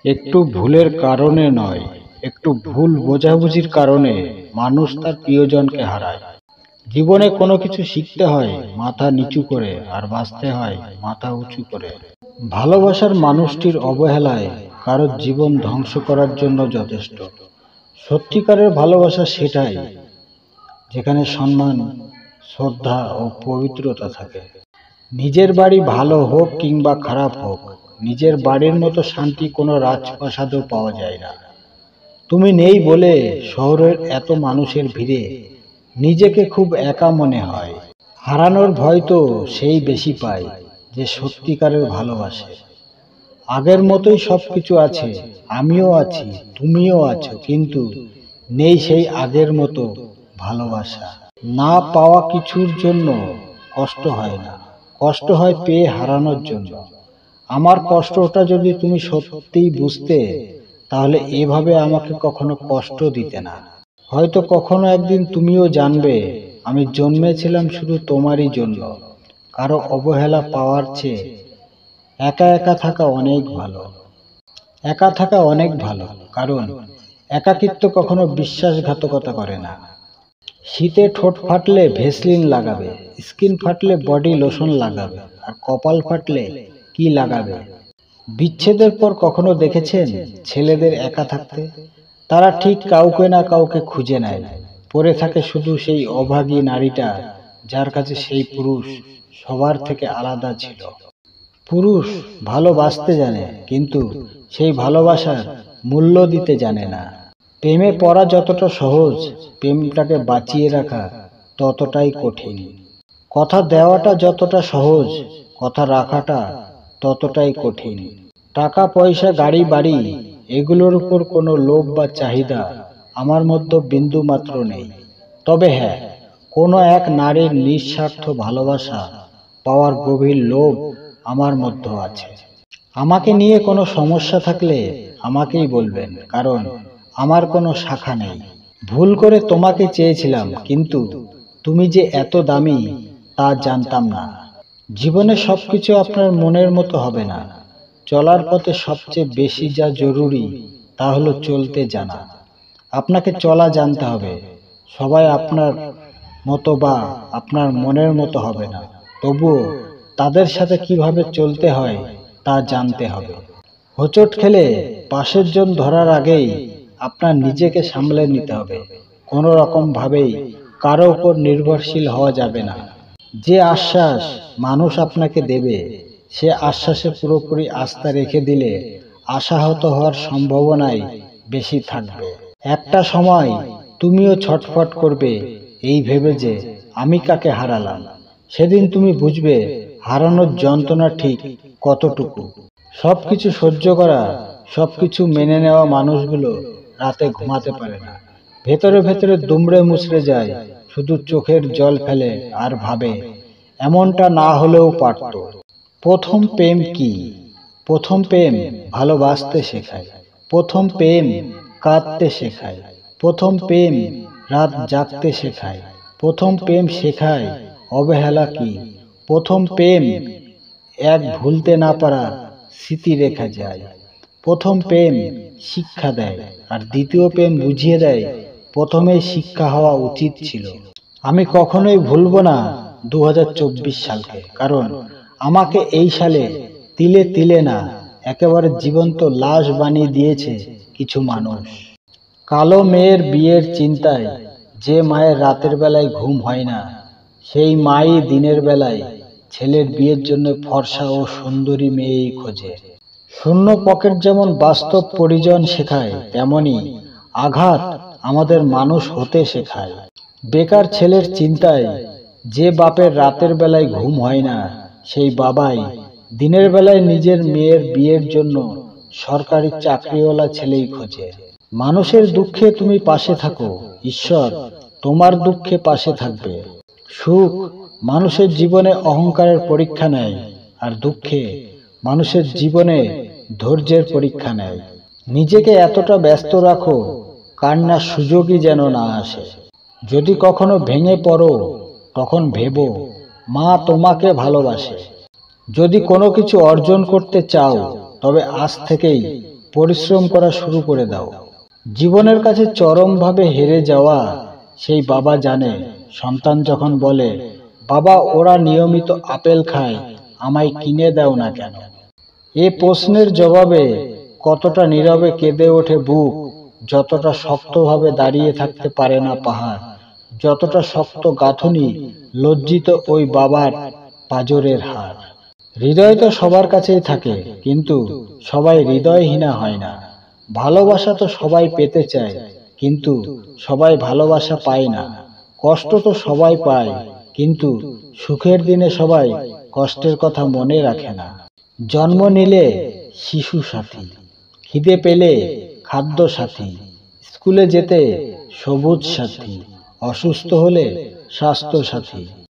একটু ভুলের কারণে নয়, একটু ভুল বোঝাবুঝির কারণে মানুষ তার প্রিয়জনকে হারায়। জীবনে কোনো কিছু শিখতে হয় মাথা নিচু করে, আর বাঁচতে হয় মাথা উঁচু করে। ভালোবাসার মানুষটির অবহেলায় কারোর জীবন ধ্বংস করার জন্য যথেষ্ট। সত্যিকারের ভালোবাসা সেটাই যেখানে সম্মান, শ্রদ্ধা ও পবিত্রতা থাকে। নিজের বাড়ি ভালো হোক কিংবা খারাপ হোক, নিজের বাড়ির মতো শান্তি কোনো রাজপ্রাসাদেও পাওয়া যায় না। তুমি নেই বলে শহরের এত মানুষের ভিড়ে নিজেকে খুব একা মনে হয়। হারানোর ভয় তো সেই বেশি পায় যে সত্যিকারের ভালোবাসে। আগের মতোই সবকিছু আছে, আমিও আছি, তুমিও আছো, কিন্তু নেই সেই আগের মতো ভালোবাসা। না পাওয়া কিছুর জন্য কষ্ট হয় না, কষ্ট হয় পেয়ে হারানোর জন্য। আমার কষ্টটা যদি তুমি সত্যিই বুঝতে, তাহলে এভাবে আমাকে কখনো কষ্ট দিতে না। হয়তো কখনো একদিন তুমিও জানবে আমি জন্মেছিলাম শুধু তোমারই জন্য। কারো অবহেলা পাওয়ার চেয়ে একা একা থাকা অনেক ভালো। একা থাকা অনেক ভালো, কারণ একাকিত্ব কখনো বিশ্বাসঘাতকতা করে না। শীতে ঠোঁট ফাটলে ভেসলিন লাগাবে, স্কিন ফাটলে বডি লোশন লাগাবে, আর কপাল ফাটলে কি লাগাবে? বিচ্ছেদের পর কখনো দেখেছেন ছেলেদের একা থাকতে? তারা ঠিক কাউকে না কাউকে খুঁজে নেয়। পড়ে থাকে শুধু সেই অভাগী নারীটা, যার কাছে সেই পুরুষ সবার থেকে আলাদা ছিল। পুরুষ ভালোবাসতে জানে, কিন্তু সেই ভালোবাসার মূল্য দিতে জানে না। প্রেমে পড়া যতটা সহজ, প্রেমটাকে বাঁচিয়ে রাখা ততটাই কঠিন। কথা দেওয়াটা যতটা সহজ, কথা রাখাটা ততটাই কঠিন। টাকা পয়সা গাড়ি বাড়ি এগুলোর উপর কোনো লোভ বা চাহিদা আমার মধ্যে বিন্দু মাত্র নেই। তবে হ্যাঁ, কোনো এক নারীর নিঃস্বার্থ ভালোবাসা পাওয়ার গভীর লোভ আমার মধ্যে আছে। আমাকে নিয়ে কোনো সমস্যা থাকলে আমাকেই বলবেন, কারণ আমার কোনো শাখা নেই। ভুল করে তোমাকে চেয়েছিলাম, কিন্তু তুমি যে এত দামি তা জানতাম না। জীবনে সবকিছু আপনার মনের মতো হবে না। চলার পথে সবচেয়ে বেশি যা জরুরি তা হলো চলতে জানা। আপনাকে চলা জানতে হবে। সবাই আপনার মতো বা আপনার মনের মতো হবে না, তবুও তাদের সাথে কিভাবে চলতে হয় তা জানতে হবে। হোঁচট খেলে পাশের জন ধরার আগেই আপনার নিজেকে সামলে নিতে হবে। কোনো রকম ভাবেই কারো উপর নির্ভরশীল হওয়া যাবে না। যে আশ্বাস মানুষ আপনাকে দেবে, সে আশ্বাসে পুরোপুরি আস্থা রেখে দিলে আশাহত হওয়ার সম্ভাবনাই বেশি থাকবে। একটা সময় তুমিও ছটফট করবে এই ভেবে যে আমি কাকে হারালাম। সেদিন তুমি বুঝবে হারানোর যন্ত্রণা ঠিক কতটুকু। সবকিছু সহ্য করা, সবকিছু মেনে নেওয়া মানুষগুলো রাতে ঘুমাতে পারে না। ভেতরে ভেতরে দুমড়ে মুচড়ে যায়, শুধু চোখের জল ফেলে আর ভাবে এমনটা না হলেও পারত। প্রথম প্রেম কি? প্রথম প্রেম ভালোবাসতে শেখায়। প্রথম প্রেম কাঁদতে শেখায়। প্রথম প্রেম রাত জাগতে শেখায়। প্রথম প্রেম শেখায় অবহেলা কি। প্রথম প্রেম এক ভুলতে না পারা স্মৃতি রেখা যায়। প্রথম প্রেম শিক্ষা দেয়, আর দ্বিতীয় প্রেম বুঝিয়ে দেয় প্রথমেই শিক্ষা হওয়া উচিত ছিল। আমি কখনোই ভুলব না 2024 সালকে, কারণ আমাকে এই সালে তিলে তিলে না, একেবারে জীবন্ত লাশ বানিয়ে দিয়েছে কিছু মানুষ। কালো মেয়ের বিয়ের চিন্তায় যে মায়ের রাতের বেলায় ঘুম হয় না, সেই মাই দিনের বেলায় ছেলের বিয়ের জন্য ফর্সা ও সুন্দরী মেয়েই খোঁজে। শূন্য পকেট যেমন বাস্তব পরিজন শেখায়, তেমনি আঘাত আমাদের মানুষ হতে শেখায়। বেকার ছেলের চিন্তায় যে বাপের রাতের বেলায় ঘুম হয় না, সেই বাবাই দিনের বেলায় নিজের মেয়ের বিয়ের জন্য সরকারি চাকরিওয়ালা ছেলেই খোঁজে। মানুষের দুঃখে তুমি পাশে থাকো, ঈশ্বর তোমার দুঃখে পাশে থাকবে। সুখ মানুষের জীবনে অহংকারের পরীক্ষা নেয়, আর দুঃখে মানুষের জীবনে ধৈর্যের পরীক্ষা নেয়। নিজেকে এতটা ব্যস্ত রাখো কান্নার সুযোগই যেন না আসে। যদি কখনো ভেঙে পড়ো, তখন ভেবো মা তোমাকে ভালোবাসে। যদি কোনো কিছু অর্জন করতে চাও, তবে আজ থেকেই পরিশ্রম করা শুরু করে দাও। জীবনের কাছে চরমভাবে হেরে যাওয়া সেই বাবা জানে, সন্তান যখন বলে, বাবা ওরা নিয়মিত আপেল খায়, আমায় কিনে দাও না কেন? এ প্রশ্নের জবাবে কতটা নীরবে কেঁদে ওঠে বুক, যতটা শক্তভাবে দাঁড়িয়ে থাকতে পারে না পাহাড়, যতটা শক্ত গাঁথনি লজ্জিত ওই বাবার পাঁজরের হার। হৃদয় তো সবার কাছেই থাকে, কিন্তু সবাই হৃদয়হীনা হয় না। ভালোবাসা তো সবাই পেতে চায়, কিন্তু সবাই ভালোবাসা পায় না। কষ্ট তো সবাই পায়, কিন্তু সুখের দিনে সবাই কষ্টের কথা মনে রাখে না। জন্ম নিলে শিশু সাথী, খিদে পেলে খাদ্য সাথী, স্কুলে যেতে সবুজ সাথী, অসুস্থ হলে স্বাস্থ্য সাথী।